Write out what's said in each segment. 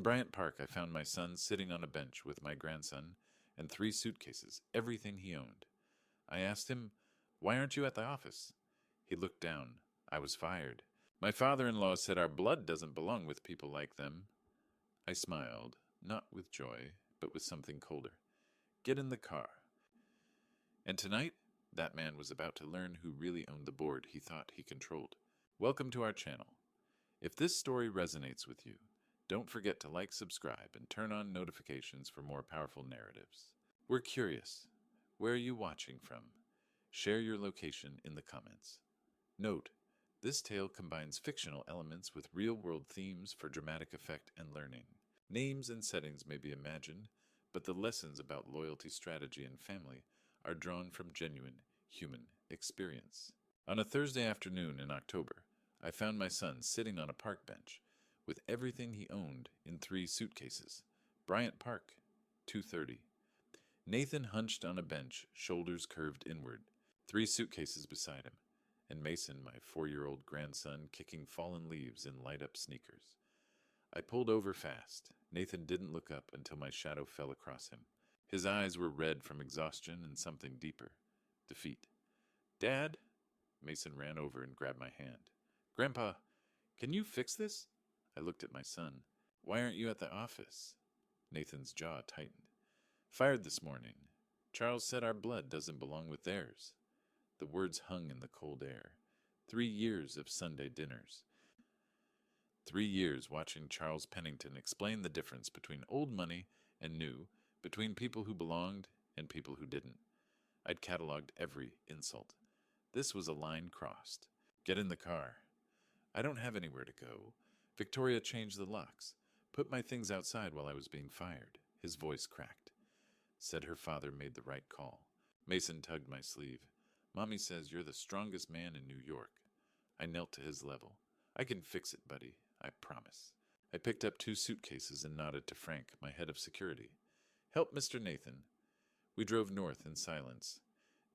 In Bryant Park, I found my son sitting on a bench with my grandson and 3 suitcases, everything he owned. I asked him, "Why aren't you at the office?" He looked down. I was fired. My father-in-law said our blood doesn't belong with people like them. I smiled, not with joy, but with something colder. Get in the car. And tonight, that man was about to learn who really owned the board he thought he controlled. Welcome to our channel. If this story resonates with you, don't forget to like, subscribe, and turn on notifications for more powerful narratives. We're curious. Where are you watching from? Share your location in the comments. Note, this tale combines fictional elements with real-world themes for dramatic effect and learning. Names and settings may be imagined, but the lessons about loyalty, strategy, and family are drawn from genuine human experience. On a Thursday afternoon in October, I found my son sitting on a park bench with everything he owned in 3 suitcases. Bryant Park, 2:30. Nathan hunched on a bench, shoulders curved inward, 3 suitcases beside him, and Mason, my 4-year-old grandson, kicking fallen leaves in light-up sneakers. I pulled over fast. Nathan didn't look up until my shadow fell across him. His eyes were red from exhaustion and something deeper, defeat. "Dad?" Mason ran over and grabbed my hand. "Grandpa, can you fix this?" I looked at my son. "Why aren't you at the office?" Nathan's jaw tightened. "Fired this morning. Charles said our blood doesn't belong with theirs." The words hung in the cold air. 3 years of Sunday dinners. 3 years watching Charles Pennington explain the difference between old money and new, between people who belonged and people who didn't. I'd cataloged every insult. This was a line crossed. "Get in the car." "I don't have anywhere to go. Victoria changed the locks. Put my things outside while I was being fired." His voice cracked. Said her father made the right call. Mason tugged my sleeve. "Mommy says you're the strongest man in New York." I knelt to his level. "I can fix it, buddy. I promise." I picked up 2 suitcases and nodded to Frank, my head of security. "Help Mr. Nathan." We drove north in silence.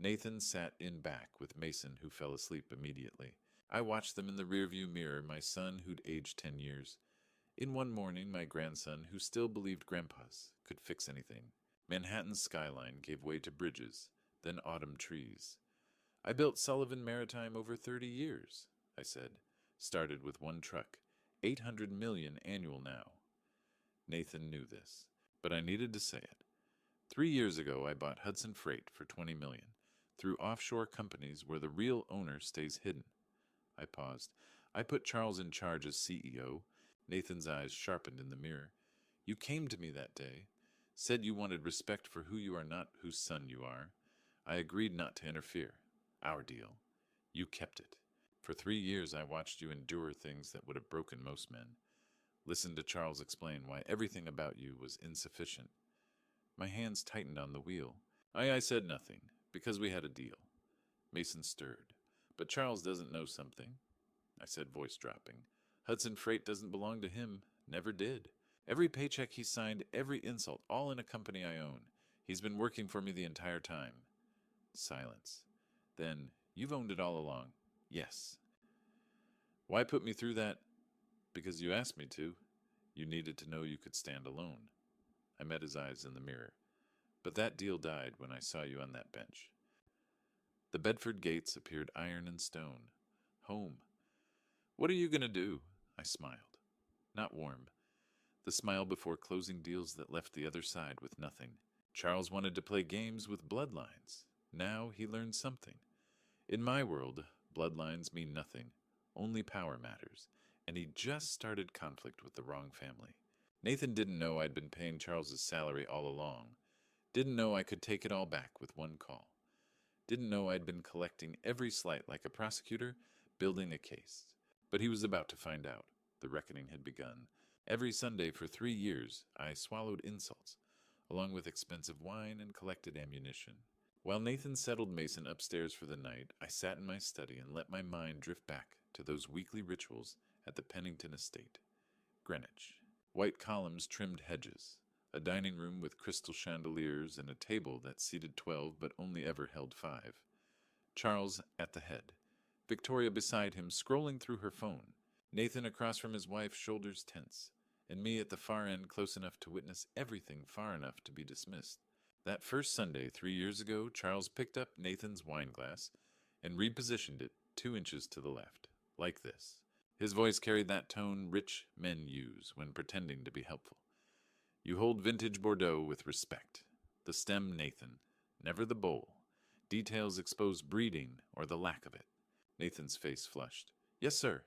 Nathan sat in back with Mason, who fell asleep immediately. I watched them in the rearview mirror, my son, who'd aged 10 years. In one morning, my grandson, who still believed grandpas could fix anything. Manhattan's skyline gave way to bridges, then autumn trees. "I built Sullivan Maritime over 30 years, I said. "Started with 1 truck. 800 million annual now." Nathan knew this, but I needed to say it. 3 years ago, I bought Hudson Freight for 20 million, through offshore companies where the real owner stays hidden. I paused. I put Charles in charge as CEO. Nathan's eyes sharpened in the mirror. "You came to me that day, said you wanted respect for who you are, not whose son you are. I agreed not to interfere. Our deal. You kept it. For 3 years I watched you endure things that would have broken most men. Listened to Charles explain why everything about you was insufficient." My hands tightened on the wheel. I said nothing, because we had a deal. Mason stirred. "But Charles doesn't know something," I said, voice dropping. "Hudson Freight doesn't belong to him. Never did. Every paycheck he signed, every insult, all in a company I own. He's been working for me the entire time." Silence. Then, "You've owned it all along." "Yes." "Why put me through that?" "Because you asked me to. You needed to know you could stand alone." I met his eyes in the mirror. "But that deal died when I saw you on that bench." The Bedford gates appeared iron and stone. Home. "What are you going to do?" I smiled. Not warm. The smile before closing deals that left the other side with nothing. Charles wanted to play games with bloodlines. Now he learned something. In my world, bloodlines mean nothing. Only power matters. And he just started conflict with the wrong family. Nathan didn't know I'd been paying Charles's salary all along. Didn't know I could take it all back with 1 call. Didn't know I'd been collecting every slight like a prosecutor, building a case. But he was about to find out. The reckoning had begun. Every Sunday for 3 years, I swallowed insults, along with expensive wine and collected ammunition. While Nathan settled Mason upstairs for the night, I sat in my study and let my mind drift back to those weekly rituals at the Pennington estate. Greenwich. White columns trimmed hedges. A dining room with crystal chandeliers and a table that seated 12 but only ever held 5. Charles at the head. Victoria beside him, scrolling through her phone. Nathan across from his wife, shoulders tense. and me at the far end close enough to witness everything far enough to be dismissed. That first Sunday 3 years ago, Charles picked up Nathan's wine glass and repositioned it 2 inches to the left, like this. His voice carried that tone rich men use when pretending to be helpful. You hold vintage Bordeaux with respect. The stem, Nathan, never the bowl. Details expose breeding or the lack of it. Nathan's face flushed. Yes, sir.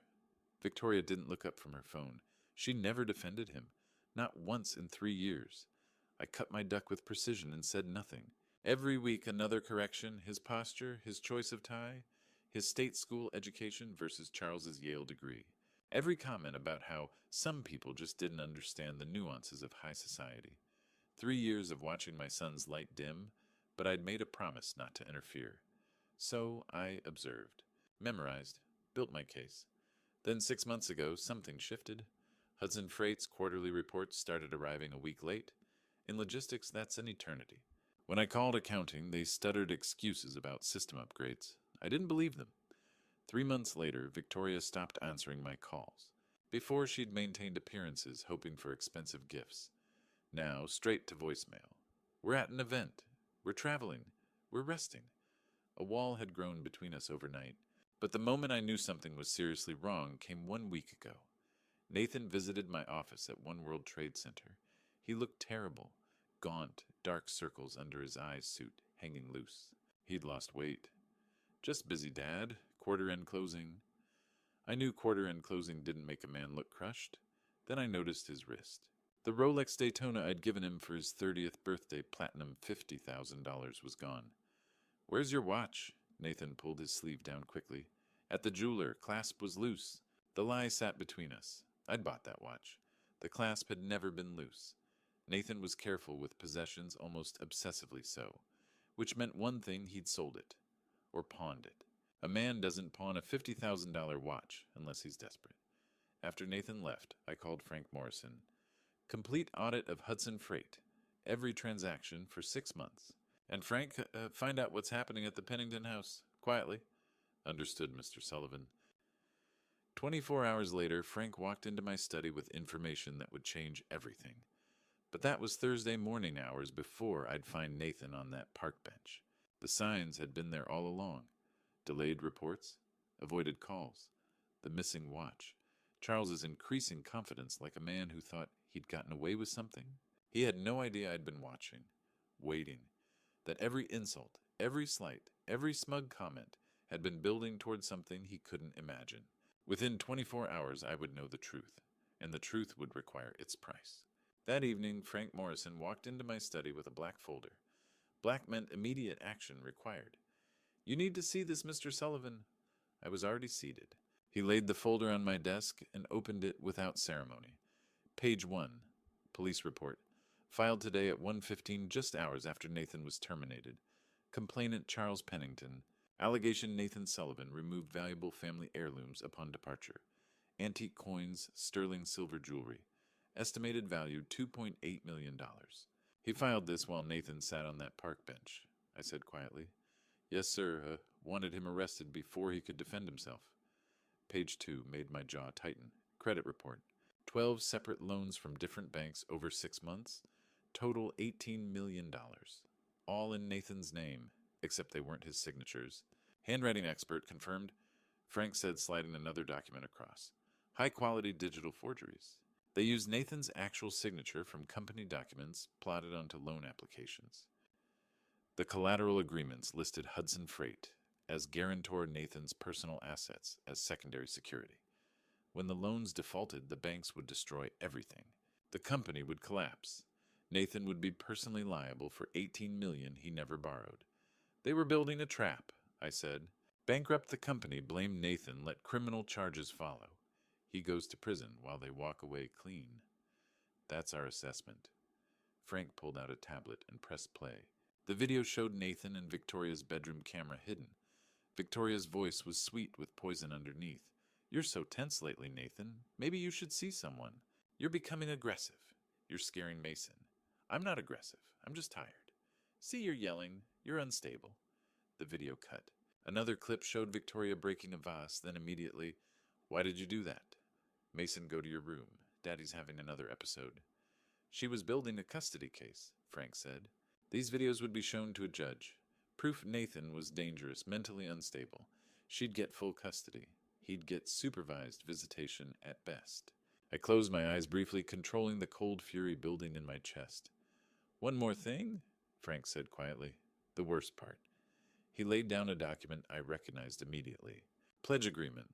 Victoria didn't look up from her phone. She never defended him, not once in 3 years. I cut my duck with precision and said nothing. Every week another correction, his posture, his choice of tie, his state school education versus Charles's Yale degree. Every comment about how some people just didn't understand the nuances of high society. 3 years of watching my son's light dim, but I'd made a promise not to interfere. So I observed, memorized, built my case. Then 6 months ago, something shifted. Hudson Freight's quarterly reports started arriving a week late. In logistics, that's an eternity. When I called accounting, they stuttered excuses about system upgrades. I didn't believe them. 3 months later, Victoria stopped answering my calls. Before, she'd maintained appearances, hoping for expensive gifts. Now, straight to voicemail. We're at an event. We're traveling. We're resting. A wall had grown between us overnight, but the moment I knew something was seriously wrong came 1 week ago. Nathan visited my office at One World Trade Center. He looked terrible, gaunt, dark circles under his eyes suit hanging loose. He'd lost weight. Just busy, Dad. Quarter-end closing. I knew quarter-end closing didn't make a man look crushed. Then I noticed his wrist. The Rolex Daytona I'd given him for his 30th birthday platinum $50,000 was gone. Where's your watch? Nathan pulled his sleeve down quickly. At the jeweler. Clasp was loose. The lie sat between us. I'd bought that watch. The clasp had never been loose. Nathan was careful with possessions, almost obsessively so, which meant one thing: he'd sold it. Or pawned it. A man doesn't pawn a $50,000 watch unless he's desperate. After Nathan left, I called Frank Morrison. Complete audit of Hudson Freight. Every transaction for 6 months. And Frank, find out what's happening at the Pennington house. Quietly. Understood, Mr. Sullivan. 24 hours later, Frank walked into my study with information that would change everything. But that was Thursday morning hours before I'd find Nathan on that park bench. The signs had been there all along. Delayed reports, avoided calls, the missing watch, Charles's increasing confidence like a man who thought he'd gotten away with something. He had no idea I'd been watching, waiting, that every insult, every slight, every smug comment had been building toward something he couldn't imagine. Within 24 hours I would know the truth, and the truth would require its price. That evening, Frank Morrison walked into my study with a black folder. Black meant immediate action required. You need to see this, Mr. Sullivan. I was already seated. He laid the folder on my desk and opened it without ceremony. Page 1. Police report. Filed today at 1:15, just hours after Nathan was terminated. Complainant Charles Pennington. Allegation Nathan Sullivan removed valuable family heirlooms upon departure. Antique coins, sterling silver jewelry. Estimated value $2.8 million. He filed this while Nathan sat on that park bench. I said quietly. Yes, sir. Wanted him arrested before he could defend himself. Page 2 made my jaw tighten. Credit report. 12 separate loans from different banks over 6 months. Total $18 million. All in Nathan's name, except they weren't his signatures. Handwriting expert confirmed. Frank said, sliding another document across. High-quality digital forgeries. They used Nathan's actual signature from company documents plotted onto loan applications. The collateral agreements listed Hudson Freight as guarantor Nathan's personal assets as secondary security. When the loans defaulted, the banks would destroy everything. The company would collapse. Nathan would be personally liable for $18 million he never borrowed. They were building a trap, I said. Bankrupt the company, blame Nathan, let criminal charges follow. He goes to prison while they walk away clean. That's our assessment. Frank pulled out a tablet and pressed play. The video showed Nathan and Victoria's bedroom camera hidden. Victoria's voice was sweet with poison underneath. You're so tense lately, Nathan. Maybe you should see someone. You're becoming aggressive. You're scaring Mason. I'm not aggressive. I'm just tired. See, you're yelling. You're unstable. The video cut. Another clip showed Victoria breaking a vase, then immediately, why did you do that? Mason, go to your room. Daddy's having another episode. She was building a custody case, Frank said. These videos would be shown to a judge. Proof Nathan was dangerous, mentally unstable. She'd get full custody. He'd get supervised visitation at best. I closed my eyes briefly, controlling the cold fury building in my chest. One more thing, Frank said quietly. The worst part. He laid down a document I recognized immediately. Pledge agreement.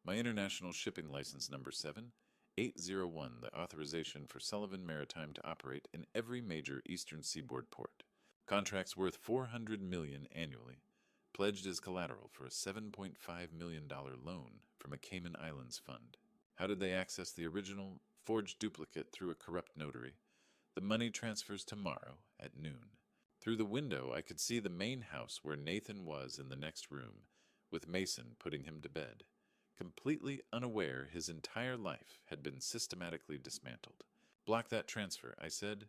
My international shipping license number 7801, the authorization for Sullivan Maritime to operate in every major eastern seaboard port. Contracts worth $400 million annually. Pledged as collateral for a $7.5 million loan from a Cayman Islands fund. How did they access the original, forged duplicate through a corrupt notary? The money transfers tomorrow at noon. Through the window, I could see the main house where Nathan was in the next room, with Mason putting him to bed. Completely unaware his entire life had been systematically dismantled. Block that transfer, I said.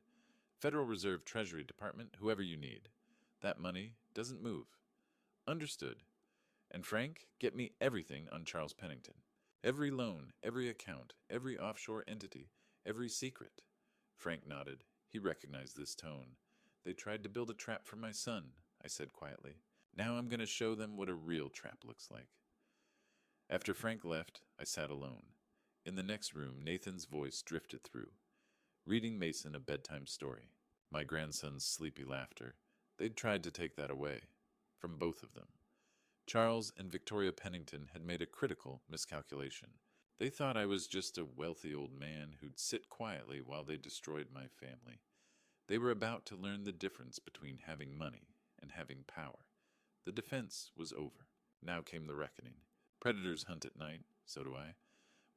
Federal Reserve Treasury Department, whoever you need. That money doesn't move. Understood. And Frank, get me everything on Charles Pennington. Every loan, every account, every offshore entity, every secret. Frank nodded. He recognized this tone. They tried to build a trap for my son, I said quietly. Now I'm going to show them what a real trap looks like. After Frank left, I sat alone. In the next room, Nathan's voice drifted through, reading Mason a bedtime story. My grandson's sleepy laughter. They'd tried to take that away. From both of them. Charles and Victoria Pennington had made a critical miscalculation. They thought I was just a wealthy old man who'd sit quietly while they destroyed my family. They were about to learn the difference between having money and having power. The defense was over. Now came the reckoning. Predators hunt at night, so do I.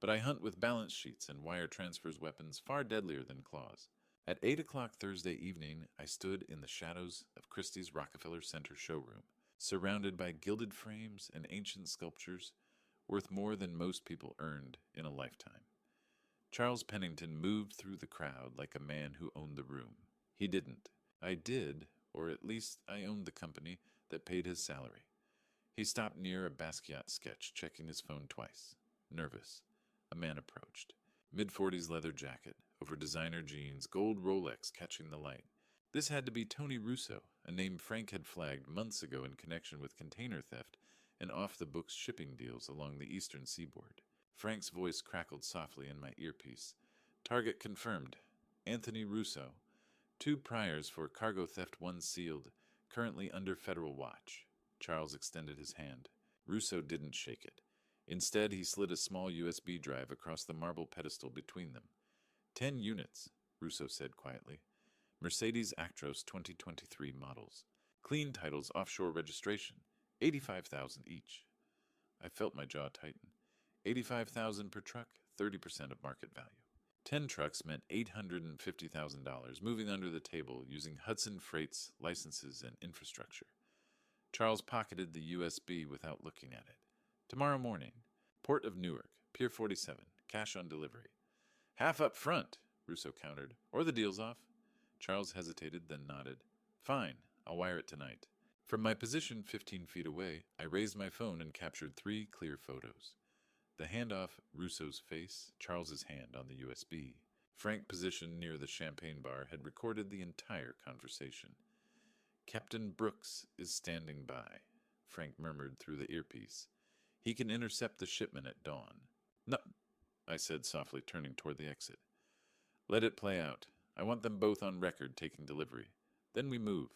But I hunt with balance sheets and wire transfers weapons far deadlier than claws. At 8 o'clock Thursday evening, I stood in the shadows of Christie's Rockefeller Center showroom, surrounded by gilded frames and ancient sculptures worth more than most people earned in a lifetime. Charles Pennington moved through the crowd like a man who owned the room. He didn't. I did, or at least I owned the company that paid his salary. He stopped near a Basquiat sketch, checking his phone twice. Nervous. A man approached. Mid-40s leather jacket, over designer jeans, gold Rolex catching the light. This had to be Tony Russo, a name Frank had flagged months ago in connection with container theft and off-the-books shipping deals along the eastern seaboard. Frank's voice crackled softly in my earpiece. Target confirmed. Anthony Russo. 2 priors for cargo theft, 1 sealed, currently under federal watch. Charles extended his hand. Russo didn't shake it. Instead, he slid a small USB drive across the marble pedestal between them. 10 units, Russo said quietly. Mercedes Actros 2023 models. Clean titles, offshore registration. $85,000 each. I felt my jaw tighten. $85,000 per truck, 30% of market value. 10 trucks meant $850,000, moving under the table using Hudson Freight's licenses and infrastructure. Charles pocketed the USB without looking at it. Tomorrow morning. Port of Newark, Pier 47, cash on delivery. Half up front, Russo countered. Or the deal's off. Charles hesitated, then nodded. Fine, I'll wire it tonight. From my position 15 feet away, I raised my phone and captured 3 clear photos. The handoff, Russo's face, Charles's hand on the USB. Frank, positioned near the champagne bar, had recorded the entire conversation. Captain Brooks is standing by, Frank murmured through the earpiece. He can intercept the shipment at dawn. No, I said softly, turning toward the exit. Let it play out. I want them both on record taking delivery. Then we move.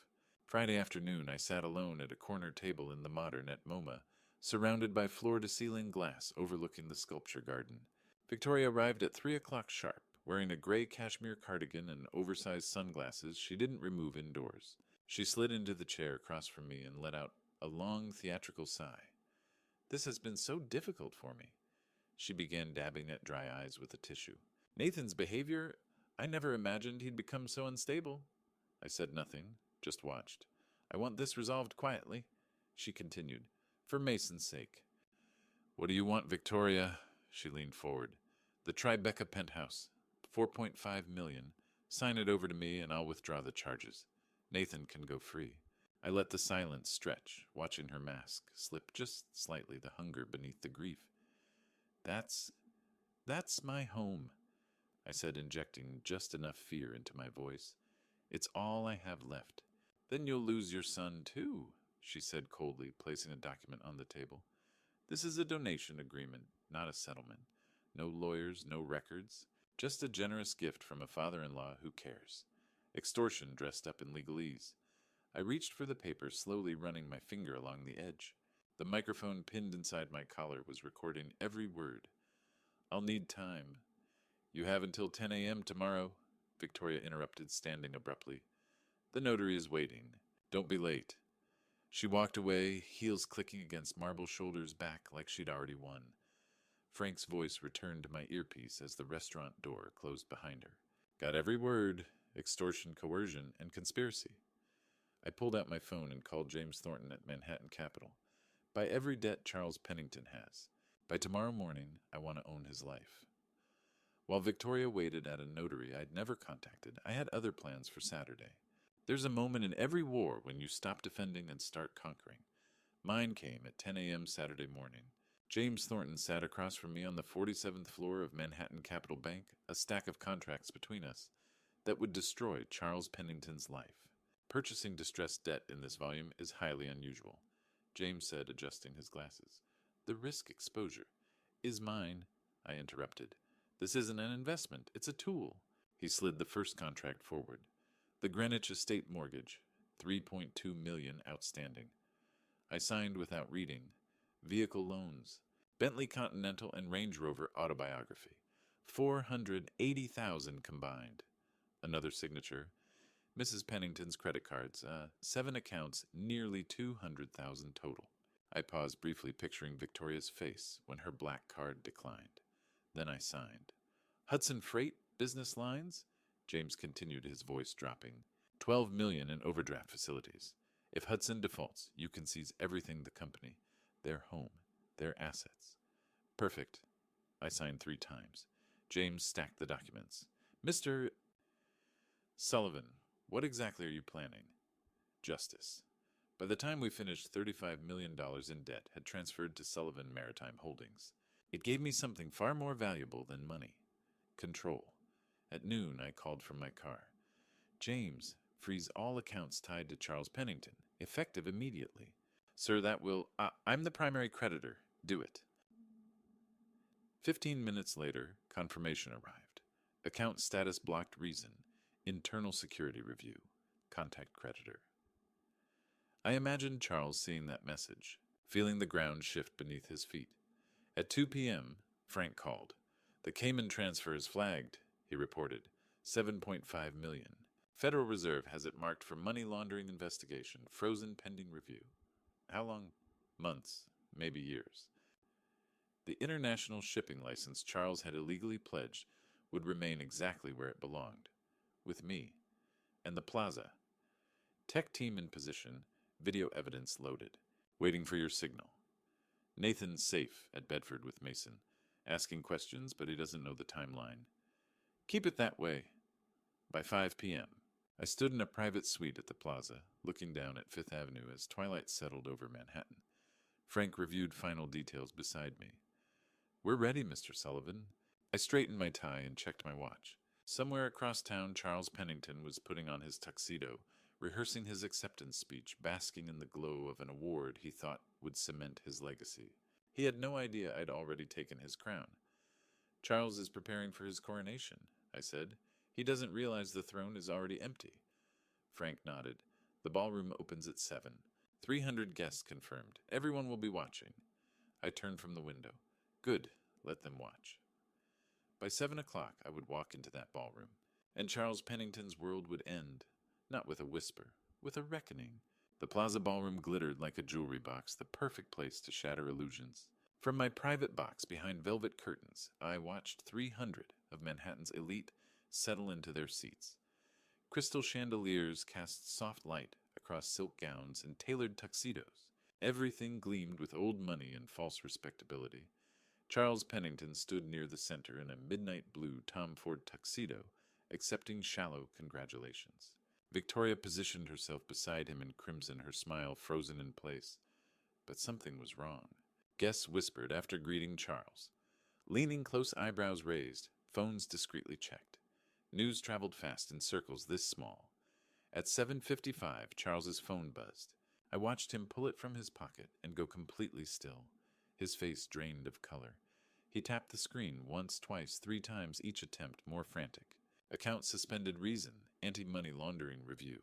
Friday afternoon, I sat alone at a corner table in the Modern at MoMA, surrounded by floor-to-ceiling glass overlooking the sculpture garden. Victoria arrived at 3 o'clock sharp, wearing a gray cashmere cardigan and oversized sunglasses she didn't remove indoors. She slid into the chair across from me and let out a long theatrical sigh. This has been so difficult for me. She began dabbing at dry eyes with a tissue. Nathan's behavior, I never imagined he'd become so unstable. I said nothing, just watched. I want this resolved quietly, she continued, for Mason's sake. What do you want, Victoria? She leaned forward. The Tribeca penthouse, $4.5 million. Sign it over to me and I'll withdraw the charges. Nathan can go free. I let the silence stretch, watching her mask slip just slightly, the hunger beneath the grief. That's my home. I said, injecting just enough fear into my voice. It's all I have left. Then you'll lose your son, too, she said coldly, placing a document on the table. This is a donation agreement, not a settlement. No lawyers, no records. Just a generous gift from a father-in-law who cares. Extortion dressed up in legalese. I reached for the paper, slowly running my finger along the edge. The microphone pinned inside my collar was recording every word. I'll need time. You have until 10 a.m. tomorrow, Victoria interrupted, standing abruptly. The notary is waiting. Don't be late. She walked away, heels clicking against marble shoulders back like she'd already won. Frank's voice returned to my earpiece as the restaurant door closed behind her. Got every word. Extortion, coercion, and conspiracy. I pulled out my phone and called James Thornton at Manhattan Capital. Buy every debt Charles Pennington has. By tomorrow morning, I want to own his life. While Victoria waited at a notary I'd never contacted, I had other plans for Saturday. There's a moment in every war when you stop defending and start conquering. Mine came at 10 a.m. Saturday morning. James Thornton sat across from me on the 47th floor of Manhattan Capital Bank, a stack of contracts between us that would destroy Charles Pennington's life. Purchasing distressed debt in this volume is highly unusual, James said, adjusting his glasses. The risk exposure is mine, I interrupted. This isn't an investment, it's a tool. He slid the first contract forward. The Greenwich Estate mortgage, $3.2 million outstanding. I signed without reading. Vehicle loans, Bentley Continental and Range Rover autobiography, $480,000 combined. Another signature, Mrs. Pennington's credit cards, 7 accounts, nearly $200,000 total. I paused briefly, picturing Victoria's face when her black card declined. Then I signed. Hudson Freight business lines? James continued, his voice dropping. $12 million in overdraft facilities. If Hudson defaults, you can seize everything the company, their home, their assets. Perfect. I signed 3 times. James stacked the documents. Mr. Sullivan, what exactly are you planning? Justice. By the time we finished, $35 million in debt had transferred to Sullivan Maritime Holdings. It gave me something far more valuable than money. Control. At noon, I called from my car. James, freeze all accounts tied to Charles Pennington, effective immediately. Sir, that will... I'm the primary creditor. Do it. 15 minutes later, confirmation arrived. Account status blocked reason. Internal security review. Contact creditor. I imagined Charles seeing that message, feeling the ground shift beneath his feet. At 2 p.m., Frank called. The Cayman transfer is flagged, he reported. $7.5 million. Federal Reserve has it marked for money laundering investigation, frozen pending review. How long? Months, maybe years. The international shipping license Charles had illegally pledged would remain exactly where it belonged, with me. And the plaza. Tech team in position, video evidence loaded, waiting for your signal. Nathan's safe at Bedford with Mason, asking questions, but he doesn't know the timeline. Keep it that way. By 5 p.m., I stood in a private suite at the plaza, looking down at Fifth Avenue as twilight settled over Manhattan. Frank reviewed final details beside me. We're ready, Mr. Sullivan. I straightened my tie and checked my watch. Somewhere across town, Charles Pennington was putting on his tuxedo, rehearsing his acceptance speech, basking in the glow of an award he thought would cement his legacy. He had no idea I'd already taken his crown. Charles is preparing for his coronation, I said. He doesn't realize the throne is already empty. Frank nodded. The ballroom opens at 7. 300 guests confirmed. Everyone will be watching. I turned from the window. Good. Let them watch. By 7 o'clock, I would walk into that ballroom, and Charles Pennington's world would end, not with a whisper, with a reckoning. The Plaza Ballroom glittered like a jewelry box, the perfect place to shatter illusions. From my private box behind velvet curtains, I watched 300 of Manhattan's elite settle into their seats. Crystal chandeliers cast soft light across silk gowns and tailored tuxedos. Everything gleamed with old money and false respectability. Charles Pennington stood near the center in a midnight blue Tom Ford tuxedo, accepting shallow congratulations. Victoria positioned herself beside him in crimson, her smile frozen in place. But something was wrong. Guests whispered after greeting Charles. Leaning, close eyebrows raised, Phones discreetly checked. News traveled fast in circles this small. At 7:55, Charles's phone buzzed. I watched him pull it from his pocket and go completely still, his face drained of color. He tapped the screen once, twice, 3 times, each attempt more frantic. Account suspended, reason, anti-money laundering review.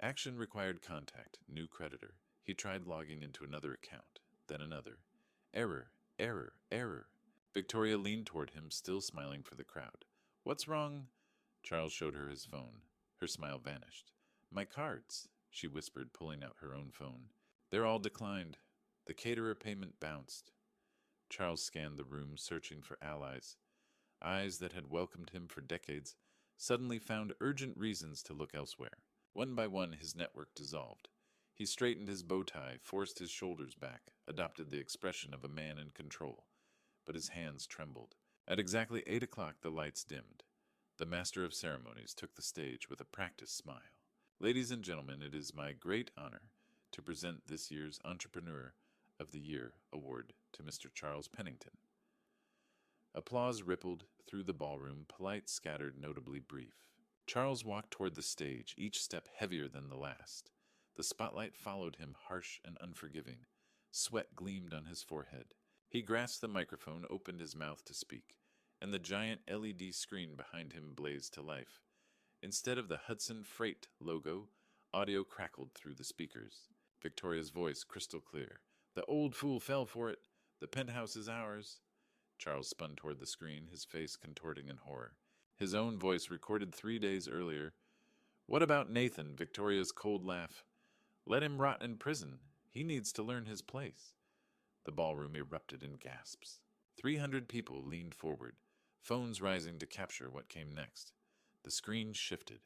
Action required contact, new creditor. He tried logging into another account, then another. Error, error, error. Victoria leaned toward him, still smiling for the crowd. What's wrong? Charles showed her his phone. Her smile vanished. My cards, she whispered, pulling out her own phone. They're all declined. The caterer payment bounced. Charles scanned the room, searching for allies. Eyes that had welcomed him for decades suddenly found urgent reasons to look elsewhere. One by one, his network dissolved. He straightened his bow tie, forced his shoulders back, adopted the expression of a man in control. But his hands trembled. At exactly 8 o'clock, the lights dimmed. The master of ceremonies took the stage with a practiced smile. Ladies and gentlemen, it is my great honor to present this year's Entrepreneur of the Year award to Mr. Charles Pennington. Applause rippled through the ballroom, polite, scattered, notably brief. Charles walked toward the stage, each step heavier than the last. The spotlight followed him, harsh and unforgiving. Sweat gleamed on his forehead. He grasped the microphone, opened his mouth to speak, and the giant LED screen behind him blazed to life. Instead of the Hudson Freight logo, audio crackled through the speakers. Victoria's voice crystal clear. The old fool fell for it. The penthouse is ours. Charles spun toward the screen, his face contorting in horror. His own voice, recorded 3 days earlier. What about Nathan? Victoria's cold laugh. Let him rot in prison. He needs to learn his place. The ballroom erupted in gasps. 300 people leaned forward, phones rising to capture what came next. The screen shifted.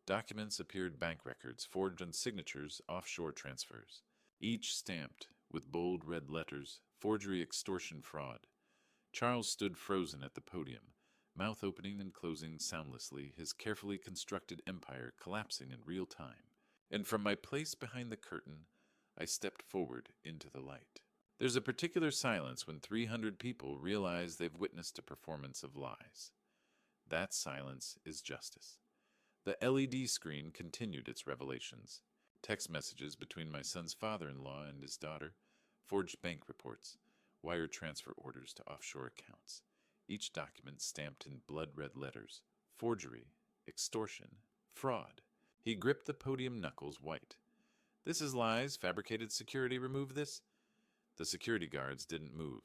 Documents appeared, bank records, forged on signatures, offshore transfers. Each stamped with bold red letters, forgery, extortion, fraud. Charles stood frozen at the podium, mouth opening and closing soundlessly, his carefully constructed empire collapsing in real time. And from my place behind the curtain, I stepped forward into the light. There's a particular silence when 300 people realize they've witnessed a performance of lies. That silence is justice. The LED screen continued its revelations. Text messages between my son's father-in-law and his daughter, forged bank reports, wire transfer orders to offshore accounts. Each document stamped in blood-red letters. Forgery, extortion, fraud. He gripped the podium, knuckles white. This is lies, fabricated security, remove this. The security guards didn't move.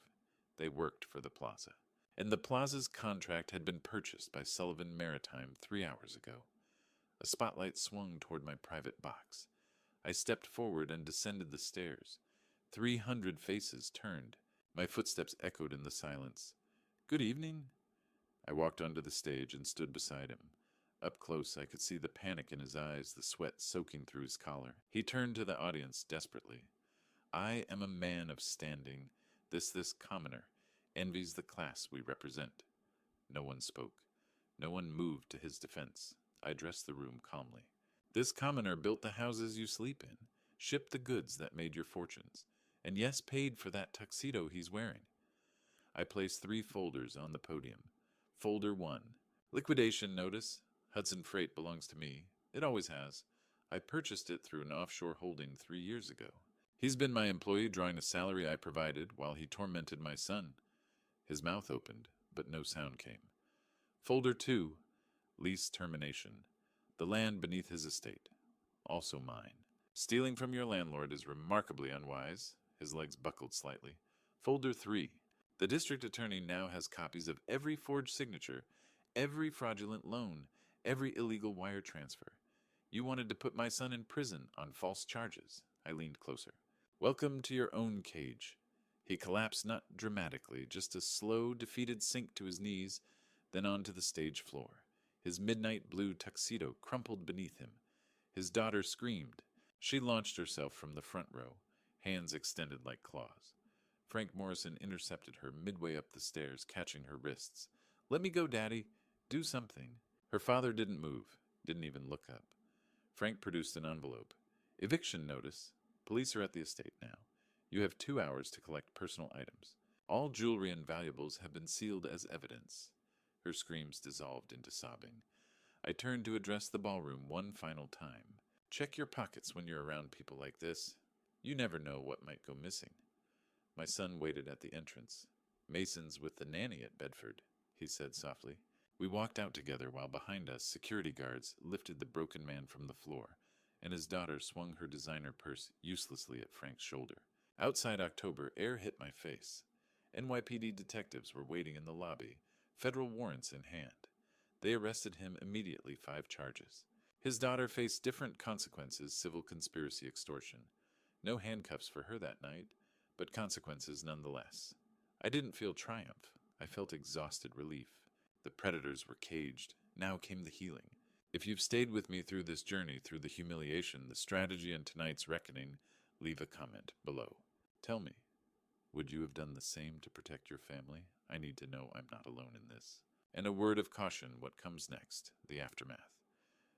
They worked for the plaza. And the plaza's contract had been purchased by Sullivan Maritime 3 hours ago. A spotlight swung toward my private box. I stepped forward and descended the stairs. 300 faces turned. My footsteps echoed in the silence. Good evening. I walked onto the stage and stood beside him. Up close, I could see the panic in his eyes, the sweat soaking through his collar. He turned to the audience desperately. I am a man of standing. This commoner envies the class we represent. No one spoke. No one moved to his defense. I addressed the room calmly. This commoner built the houses you sleep in, shipped the goods that made your fortunes, and yes, paid for that tuxedo he's wearing. I placed 3 folders on the podium. Folder 1. Liquidation notice. Hudson Freight belongs to me. It always has. I purchased it through an offshore holding 3 years ago. He's been my employee, drawing a salary I provided while he tormented my son. His mouth opened, but no sound came. Folder 2. Lease termination. The land beneath his estate. Also mine. Stealing from your landlord is remarkably unwise. His legs buckled slightly. Folder 3. The district attorney now has copies of every forged signature, every fraudulent loan, every illegal wire transfer. You wanted to put my son in prison on false charges. I leaned closer. Welcome to your own cage. He collapsed, not dramatically, just a slow, defeated sink to his knees, then onto the stage floor. His midnight blue tuxedo crumpled beneath him. His daughter screamed. She launched herself from the front row, hands extended like claws. Frank Morrison intercepted her midway up the stairs, catching her wrists. Let me go, Daddy. Do something. Her father didn't move, didn't even look up. Frank produced an envelope. Eviction notice. Police are at the estate now. You have 2 hours to collect personal items. All jewelry and valuables have been sealed as evidence. Her screams dissolved into sobbing. I turned to address the ballroom one final time. Check your pockets when you're around people like this. You never know what might go missing. My son waited at the entrance. Mason's with the nanny at Bedford, he said softly. We walked out together while behind us security guards lifted the broken man from the floor, and his daughter swung her designer purse uselessly at Frank's shoulder. Outside October, air hit my face. NYPD detectives were waiting in the lobby, federal warrants in hand. They arrested him immediately, 5 charges. His daughter faced different consequences: civil conspiracy, extortion. No handcuffs for her that night, but consequences nonetheless. I didn't feel triumph. I felt exhausted relief. The predators were caged. Now came the healing. If you've stayed with me through this journey, through the humiliation, the strategy, and tonight's reckoning, leave a comment below. Tell me, would you have done the same to protect your family? I need to know I'm not alone in this. And a word of caution: what comes next, the aftermath.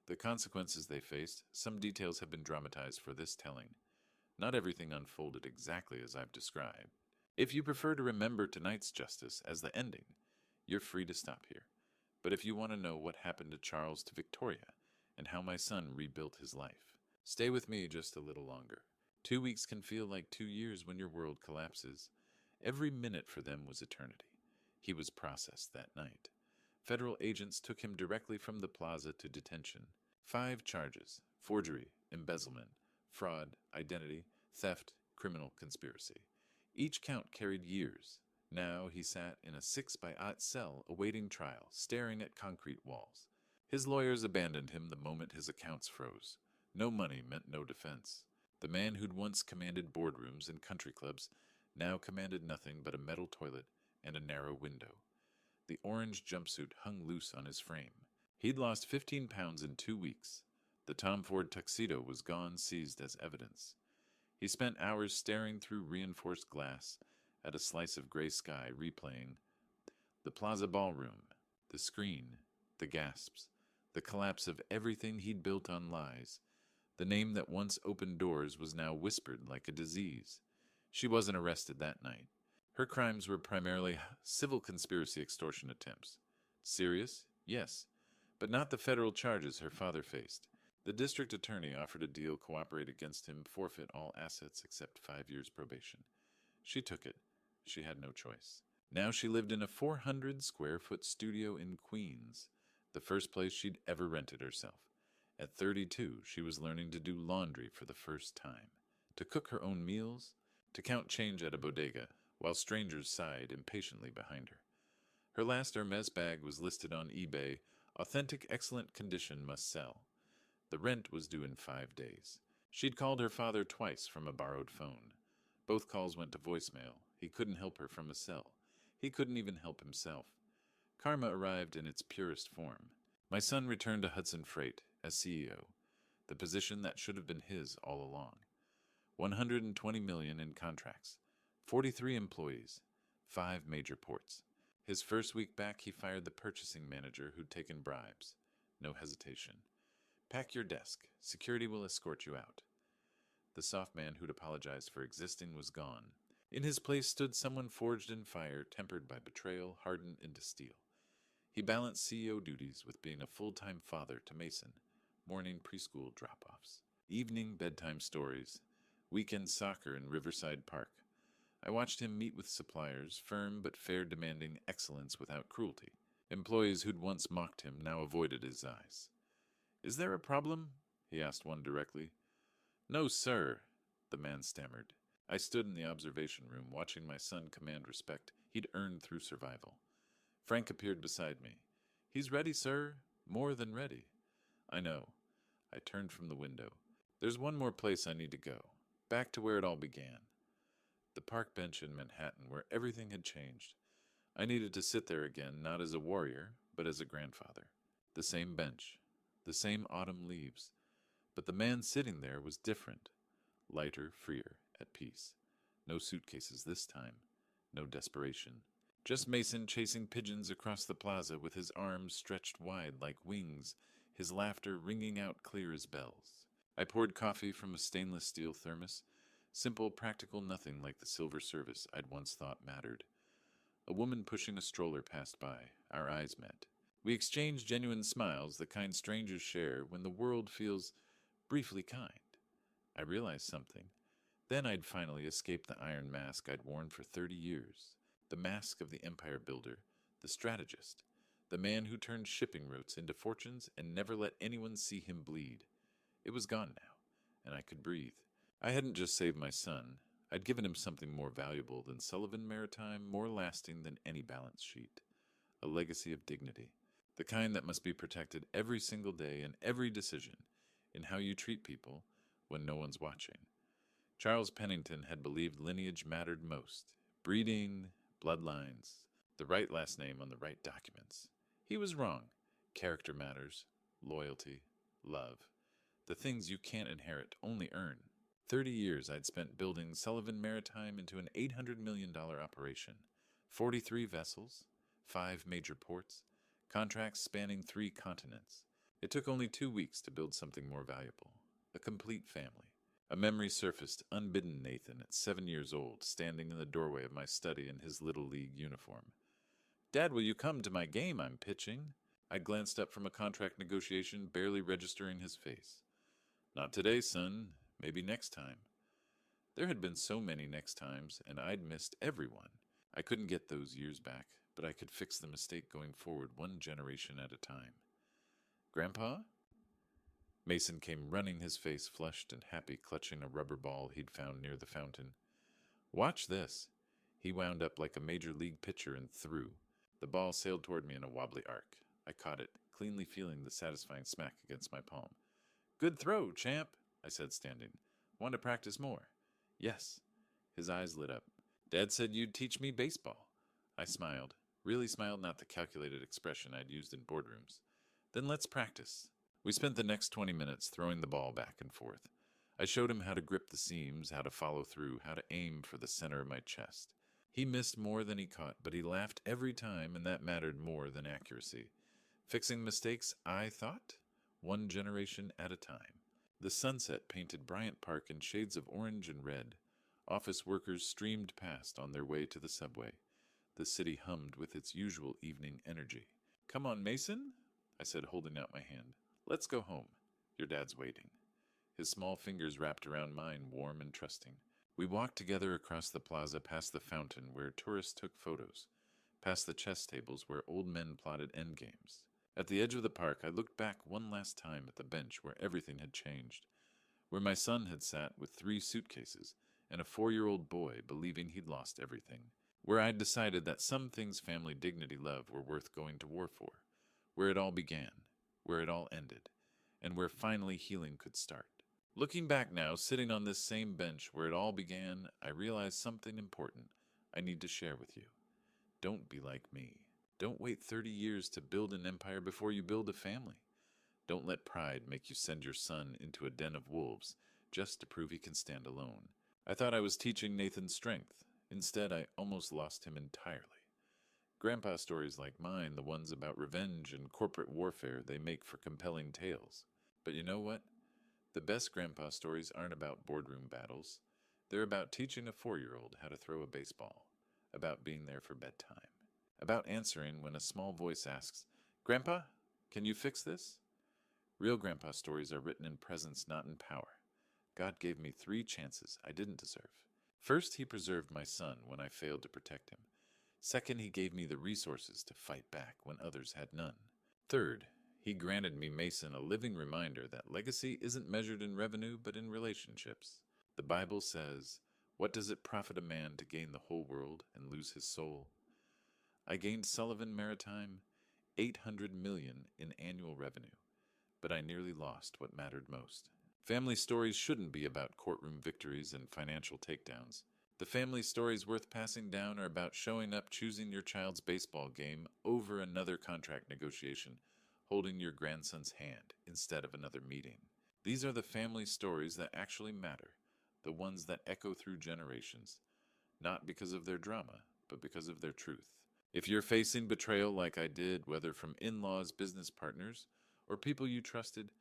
The consequences they faced, some details have been dramatized for this telling. Not everything unfolded exactly as I've described. If you prefer to remember tonight's justice as the ending, you're free to stop here. But if you want to know what happened to Charles, to Victoria, and how my son rebuilt his life, stay with me just a little longer. 2 weeks can feel like 2 years when your world collapses. Every minute for them was eternity. He was processed that night. Federal agents took him directly from the plaza to detention. 5 charges: forgery, embezzlement, fraud, identity, theft, criminal conspiracy. Each count carried years. Now he sat in a 6-by-8 cell awaiting trial, staring at concrete walls. His lawyers abandoned him the moment his accounts froze. No money meant no defense. The man who'd once commanded boardrooms and country clubs now commanded nothing but a metal toilet and a narrow window. The orange jumpsuit hung loose on his frame. He'd lost 15 pounds in 2 weeks. The Tom Ford tuxedo was gone, seized as evidence. He spent hours staring through reinforced glass at a slice of gray sky, replaying the plaza ballroom, the screen, the gasps, the collapse of everything he'd built on lies. The name that once opened doors was now whispered like a disease. She wasn't arrested that night. Her crimes were primarily civil conspiracy, extortion attempts. Serious? Yes, but not the federal charges her father faced. The district attorney offered a deal: cooperate against him, forfeit all assets except 5 years probation. She took it. She had no choice. Now she lived in a 400-square-foot studio in Queens, the first place she'd ever rented herself. At 32, she was learning to do laundry for the first time, to cook her own meals, to count change at a bodega, while strangers sighed impatiently behind her. Her last Hermes bag was listed on eBay: authentic, excellent condition, must sell. The rent was due in 5 days. She'd called her father twice from a borrowed phone. Both calls went to voicemail. He couldn't help her from a cell. He couldn't even help himself. Karma arrived in its purest form. My son returned to Hudson Freight as CEO, the position that should have been his all along. $120 million in contracts, 43 employees, 5 major ports. His first week back, he fired the purchasing manager who'd taken bribes. No hesitation. Pack your desk. Security will escort you out. The soft man who'd apologized for existing was gone. In his place stood someone forged in fire, tempered by betrayal, hardened into steel. He balanced CEO duties with being a full-time father to Mason, morning preschool drop-offs, evening bedtime stories, weekend soccer in Riverside Park. I watched him meet with suppliers, firm but fair, demanding excellence without cruelty. Employees who'd once mocked him now avoided his eyes. "Is there a problem?" he asked one directly. "No, sir," the man stammered. I stood in the observation room, watching my son command respect he'd earned through survival. Frank appeared beside me. "He's ready, sir. More than ready." "I know." I turned from the window. "There's one more place I need to go. Back to where it all began. The park bench in Manhattan, where everything had changed. I needed to sit there again, not as a warrior, but as a grandfather. The same bench. The same autumn leaves. But the man sitting there was different. Lighter, freer, at peace. No suitcases this time. No desperation. Just Mason chasing pigeons across the plaza with his arms stretched wide like wings, his laughter ringing out clear as bells. I poured coffee from a stainless steel thermos. Simple, practical, nothing like the silver service I'd once thought mattered. A woman pushing a stroller passed by. Our eyes met. We exchanged genuine smiles, the kind strangers share when the world feels briefly kind. I realized something. Then I'd finally escaped the iron mask I'd worn for 30 years. The mask of the empire builder, the strategist, the man who turned shipping routes into fortunes and never let anyone see him bleed. It was gone now, and I could breathe. I hadn't just saved my son. I'd given him something more valuable than Sullivan Maritime, more lasting than any balance sheet. A legacy of dignity. The kind that must be protected every single day in every decision, in how you treat people when no one's watching. Charles Pennington had believed lineage mattered most. Breeding, bloodlines, the right last name on the right documents. He was wrong. Character matters, loyalty, love. The things you can't inherit, only earn. 30 years I'd spent building Sullivan Maritime into an $800 million operation. 43 vessels, 5 major ports, contracts spanning 3 continents. It took only 2 weeks to build something more valuable. A complete family. A memory surfaced, unbidden Nathan at 7 years old, standing in the doorway of my study in his Little League uniform. "Dad, will you come to my game I'm pitching?" I glanced up from a contract negotiation, barely registering his face. "Not today, son. Maybe next time." There had been so many next times, and I'd missed everyone. I couldn't get those years back, but I could fix the mistake going forward one generation at a time. "Grandpa?" Mason came running, his face flushed and happy, clutching a rubber ball he'd found near the fountain. "Watch this." He wound up like a major league pitcher and threw. The ball sailed toward me in a wobbly arc. I caught it, cleanly feeling the satisfying smack against my palm. "Good throw, champ," I said, standing. "Want to practice more?" "Yes." His eyes lit up. "Dad said you'd teach me baseball." I smiled. Really smiled, not the calculated expression I'd used in boardrooms. "Then let's practice." We spent the next 20 minutes throwing the ball back and forth. I showed him how to grip the seams, how to follow through, how to aim for the center of my chest. He missed more than he caught, but he laughed every time, and that mattered more than accuracy. Fixing mistakes, I thought, one generation at a time. The sunset painted Bryant Park in shades of orange and red. Office workers streamed past on their way to the subway. The city hummed with its usual evening energy. "Come on, Mason," I said, holding out my hand. "Let's go home. Your dad's waiting." His small fingers wrapped around mine, warm and trusting. We walked together across the plaza, past the fountain where tourists took photos, past the chess tables where old men plotted endgames. At the edge of the park, I looked back one last time at the bench where everything had changed, where my son had sat with 3 suitcases and a 4-year-old boy believing he'd lost everything, where I'd decided that some things family dignity love were worth going to war for, where it all began, where it all ended, and where finally healing could start. Looking back now, sitting on this same bench where it all began, I realized something important I need to share with you. Don't be like me. Don't wait 30 years to build an empire before you build a family. Don't let pride make you send your son into a den of wolves just to prove he can stand alone. I thought I was teaching Nathan strength. Instead, I almost lost him entirely. Grandpa stories like mine, the ones about revenge and corporate warfare, they make for compelling tales. But you know what? The best grandpa stories aren't about boardroom battles. They're about teaching a 4-year-old how to throw a baseball, about being there for bedtime, about answering when a small voice asks, "Grandpa, can you fix this?" Real grandpa stories are written in presence, not in power. God gave me 3 chances I didn't deserve. First, he preserved my son when I failed to protect him. Second, he gave me the resources to fight back when others had none. Third, he granted me, Mason, a living reminder that legacy isn't measured in revenue but in relationships. The Bible says, "What does it profit a man to gain the whole world and lose his soul?" I gained Sullivan Maritime $800 million in annual revenue, but I nearly lost what mattered most. Family stories shouldn't be about courtroom victories and financial takedowns. The family stories worth passing down are about showing up, choosing your child's baseball game over another contract negotiation, holding your grandson's hand instead of another meeting. These are the family stories that actually matter, the ones that echo through generations, not because of their drama, but because of their truth. If you're facing betrayal like I did, whether from in-laws, business partners, or people you trusted,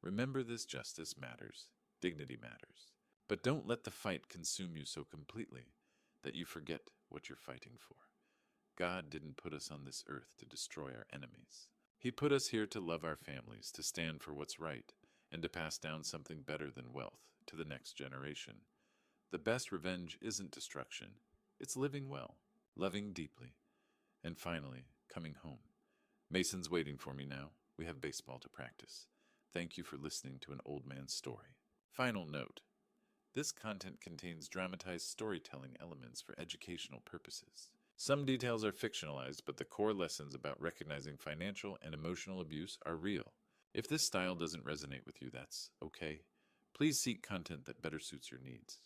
remember this: justice matters, dignity matters. But don't let the fight consume you so completely that you forget what you're fighting for. God didn't put us on this earth to destroy our enemies. He put us here to love our families, to stand for what's right, and to pass down something better than wealth to the next generation. The best revenge isn't destruction, it's living well, loving deeply, and finally, coming home. Mason's waiting for me now. We have baseball to practice. Thank you for listening to an old man's story. Final note. This content contains dramatized storytelling elements for educational purposes. Some details are fictionalized, but the core lessons about recognizing financial and emotional abuse are real. If this style doesn't resonate with you, that's okay. Please seek content that better suits your needs.